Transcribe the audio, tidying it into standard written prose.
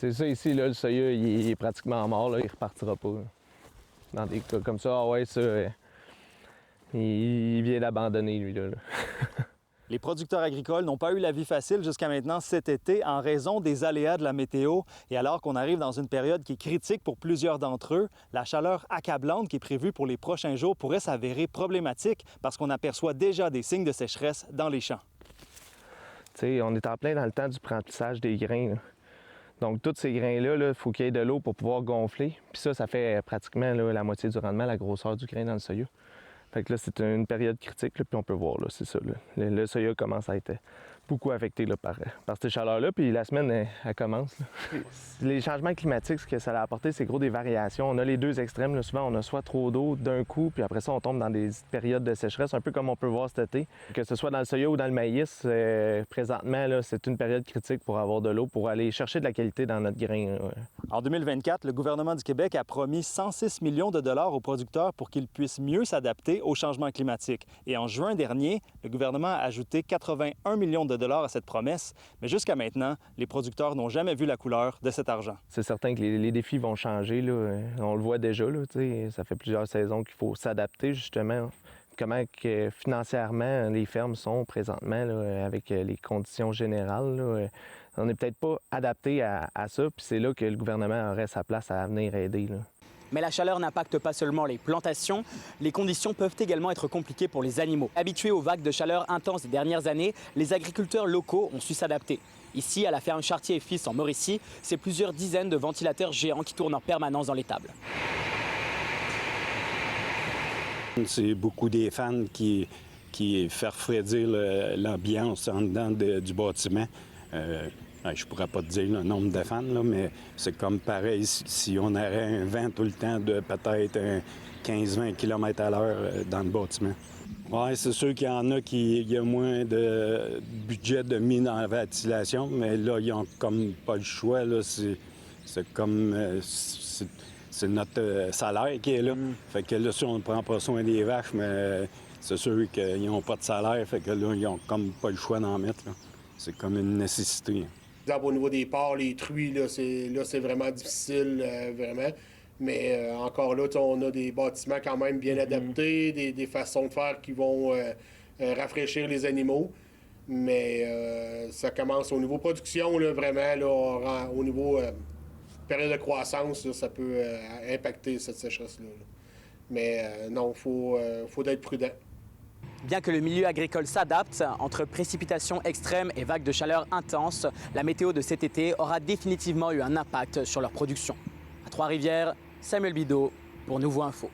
C'est ça ici, là, le soya, il est pratiquement mort, là, il repartira pas. Là. Dans des cas comme ça, ah ouais, ça, il vient d'abandonner, lui, là. Les producteurs agricoles n'ont pas eu la vie facile jusqu'à maintenant cet été en raison des aléas de la météo. Et alors qu'on arrive dans une période qui est critique pour plusieurs d'entre eux, la chaleur accablante qui est prévue pour les prochains jours pourrait s'avérer problématique parce qu'on aperçoit déjà des signes de sécheresse dans les champs. Tu sais, on est en plein dans le temps du prentissage des grains, là. Donc, tous ces grains-là, il faut qu'il y ait de l'eau pour pouvoir gonfler. Puis ça fait pratiquement là, la moitié du rendement, la grosseur du grain dans le soya. Fait que là, c'est une période critique, là, puis on peut voir, là, c'est ça. Là. Le soya commence à être beaucoup affecté là, par ces chaleurs-là, puis la semaine, elle commence. Là. Les changements climatiques, ce que ça a apporté, c'est gros des variations. On a les deux extrêmes. Là. Souvent, on a soit trop d'eau d'un coup, puis après ça, on tombe dans des périodes de sécheresse, un peu comme on peut voir cet été. Que ce soit dans le soya ou dans le maïs, présentement, là, c'est une période critique pour avoir de l'eau, pour aller chercher de la qualité dans notre grain. Là. En 2024, le gouvernement du Québec a promis 106 millions de dollars aux producteurs pour qu'ils puissent mieux s'adapter au changement climatique. Et en juin dernier, le gouvernement a ajouté 81 millions de dollars à cette promesse. Mais jusqu'à maintenant, les producteurs n'ont jamais vu la couleur de cet argent. C'est certain que les défis vont changer. Là. On le voit déjà. Là, ça fait plusieurs saisons qu'il faut s'adapter justement. Comment que, financièrement les fermes sont présentement là, avec les conditions générales. Là. On n'est peut-être pas adapté à ça. Puis c'est là que le gouvernement aurait sa place à venir aider. Là. Mais la chaleur n'impacte pas seulement les plantations, les conditions peuvent également être compliquées pour les animaux. Habitués aux vagues de chaleur intenses des dernières années, les agriculteurs locaux ont su s'adapter. Ici, à la ferme Chartier et Fils en Mauricie, c'est plusieurs dizaines de ventilateurs géants qui tournent en permanence dans l'étable. C'est beaucoup des fans qui font refroidir l'ambiance en dedans du bâtiment. Je pourrais pas te dire le nombre de fans, là, mais c'est comme pareil si on aurait un vent tout le temps de peut-être 15-20 km à l'heure dans le bâtiment. Oui, c'est sûr qu'il y en a qui y a moins de budget de mis dans la ventilation, mais là, ils n'ont comme pas le choix. Là, c'est comme c'est notre salaire qui est là. Fait que là, si on ne prend pas soin des vaches, mais c'est sûr qu'ils n'ont pas de salaire, fait que là, ils n'ont comme pas le choix d'en mettre. Là. C'est comme une nécessité. Au niveau des porcs, les truies, là, c'est vraiment difficile, vraiment. Mais encore là, on a des bâtiments quand même bien adaptés, des façons de faire qui vont rafraîchir les animaux. Mais ça commence au niveau production, là, vraiment, là, au niveau période de croissance, là, ça peut impacter cette sécheresse-là. Là. Mais non, faut être prudent. Bien que le milieu agricole s'adapte, entre précipitations extrêmes et vagues de chaleur intenses, la météo de cet été aura définitivement eu un impact sur leur production. À Trois-Rivières, Samuel Bidot pour Nouveau Info.